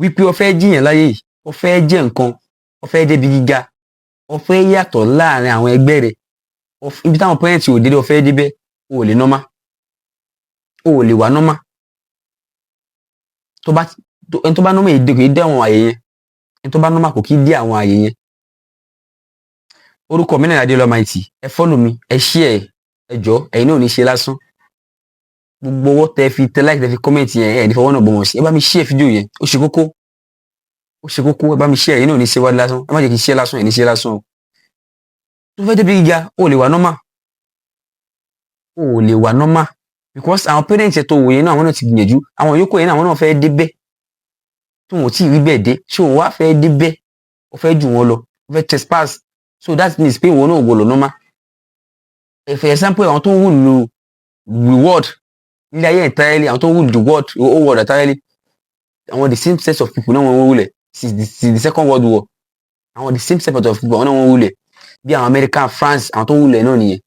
wípé ó fẹ́ jiyàn láyé yìí, ó fẹ́ jẹ́ nǹkan, ó fẹ́ débi gíga, ó fẹ́ yàtọ̀ láàrin àwọn ẹgbẹ́ rẹ̀, ibi táwọn parents ò dédé ó fẹ́ débẹ̀, o ò lè normal, o ò lè wà normal. Ẹni tó bá normal èdè kò í dé àwọn àyè yẹn, ẹni tó bá normal kò kí dé àwọn àyè yẹn. Orúkọ mi náà Adéọlá Mighty, ẹ follow mi, ẹ share ẹ jọ̀ọ́, ẹ̀yin náà ò ní ṣe lásán. Gbogbo ọwọ́ tẹ fi tẹ like tẹ fi comment yẹn ẹ ní fọwọ́ náà bọ̀ wọ́n sí. Ẹ bá mi share fídíò yẹn, ó ṣe kókó, ó ṣe kókó, ẹ bá mi share, ẹ̀yin náà ò ní ṣe wá lásán, ẹ má jẹ́ kí n share lásán, ẹ̀ ní ṣe lásán o. Tó fẹ́ débi gíga, o lè wà normal, o lè wà normal because àwọn parents ẹ̀ tó wò yẹn náà àwọn náà ti gbìyànjú, àwọn yòókù yẹn náà àwọn náà fẹ́ débẹ̀ tí wọn ò tí ì rí bẹ́ẹ̀ dé, ṣé o wá fẹ́ débẹ̀, o fẹ́ jù wọn lọ, o fẹ́ trespass, so that means pé ìwọ náà ò gbọ́dọ̀ normal. For example, àwọn tó ń wùlù reward ilé ayé entirely, àwọn tó ń wùlù the whole world entirely, àwọn the same set of people náà wọ́n wúlẹ̀ since the second world war, àwọn the same set of people náà wọ́n wúlẹ̀ bí àwọn America, France, àwọn tó ń wúlẹ̀ náà nìyẹn.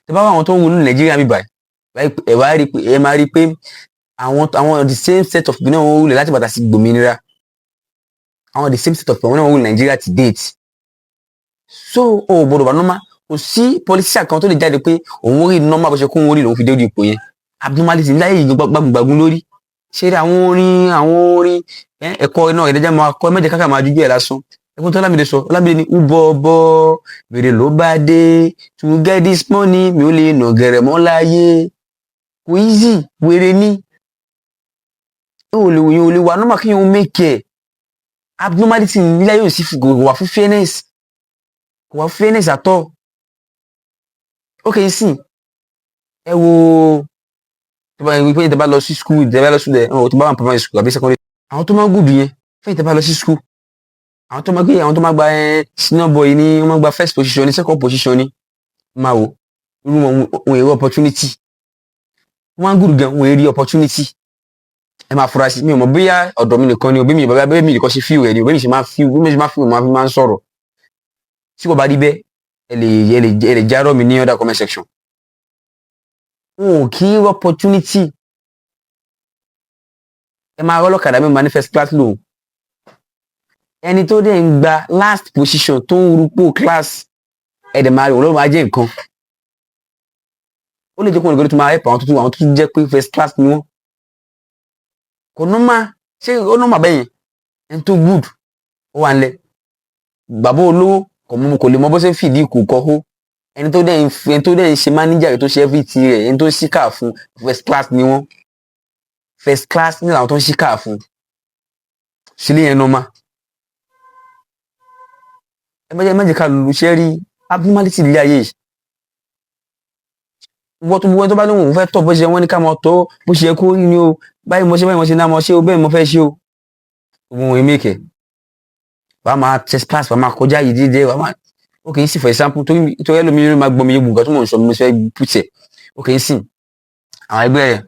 Tẹ́ bá wá àwọn tó ń wúlù Nàìjíríà bí báyìí, ẹ máa rí pé àwọn the same set of people náà wọ́n wúlẹ̀ láti bàtà sí gbòmìnira, àwọn the same set of people náà wọ́n wúlẹ̀ Nàìjíríà to date. So o gbọ́dọ̀ wà normal, kò sí politician kan tó lè jáde pé òun rí normal bó ṣe kó òun rí lòun fi dé orí ipò yẹn. Abnormality láyé yìí gbàgbùgbàgùn lórí, ṣe rí àwọn orin ẹ̀kọ́ náà ìdájọ́ máa kọ́ mẹ́jẹ káàkiri máa dúdú ẹ̀ lásán. Ẹkún tó Ọlámídé sọ, Ọlámídé ní ubọ̀bọ̀ bèrè ló bá dé to get this money mi ò lè nà gẹ̀rẹ̀ mọ́ láyé, kò easy, wèrè ní o lè wà normal kí yẹn make ẹ̀. Abnormality nílẹ̀ yóò sì kò wà fún fairness, kò wà fún fairness àtọ̀. Okay, sí ẹ wo pé tẹ́ bá lọ sí school, tẹ́ bá lọ sí tó bá wà ní primary school àbí secondary, àwọn tó máa gùdù yẹn fẹ́yìn tẹ́ bá lọ sí school, àwọn tó máa gba senior boy ni wọ́n máa gba first position ni, second position ni, máa wò irú wọn èrò opportunity, wọ́n máa gùdù gan wọn èrè opportunity. Ẹ máa fura sí, mi ò mọ̀ bóyá ọ̀dọ̀ mi nìkan ni o, bí mi nìkan ṣe fíw rẹ̀ ni o, bí mi ṣe máa fíw máa fi máa ń sọ̀rọ̀. Tí kò bá rí bẹ́ẹ̀ ẹ lè járọ̀ mi ní other comment section. Wọn ò kí opportunity. Ẹ máa rọ́lọ́kadà mi máa ní first class lòun, ẹni tó dẹ̀ ń gba last position tó ń rúpò class ẹ̀dẹ̀ máa rí òun ló máa jẹ́ nǹkan. Ó lè jẹ́ kó wọn lè tó máa help àwọn tó tún jẹ́ pé first class ni wọ́n. Kò normal, ṣé ó normal bẹ́yẹn? Ẹni tó good ó wà nílẹ̀, bàbá olówó kò lè mọ bó ṣe ń fìdí ìkù kọ́ hó, ẹni tó dẹ̀ ń ṣe manager rẹ̀ tó ṣe everything rẹ̀, ẹni tó ń ṣíkà fún first class ni wọ́n. First class ní àwọn tó ń ṣíkà fún sílé yẹn normal. Ẹ má jẹ́ ká lù ṣẹ́ rí abnormality ilé ayé yìí. Wọ́n tó bá lóhùn òun fẹ́ tọ̀ bó ṣe wọ́n ní ká mọ tó bó ṣe yẹ kó rí ni o, báyìí mo ṣe náà mo ṣe o, bẹ́ẹ̀ mo fẹ́ ṣe o. Òun ò make ẹ̀. Wàá máa trespass, wàá máa kọjá yìí dídé, wàá máa okay sí for example torí ẹlòmíràn máa gbọ́ mi yóò gbùgbà tó mọ̀ ń sọ mi fẹ́ pùtẹ̀. Okay sí àwọn ẹgbẹ́ rẹ̀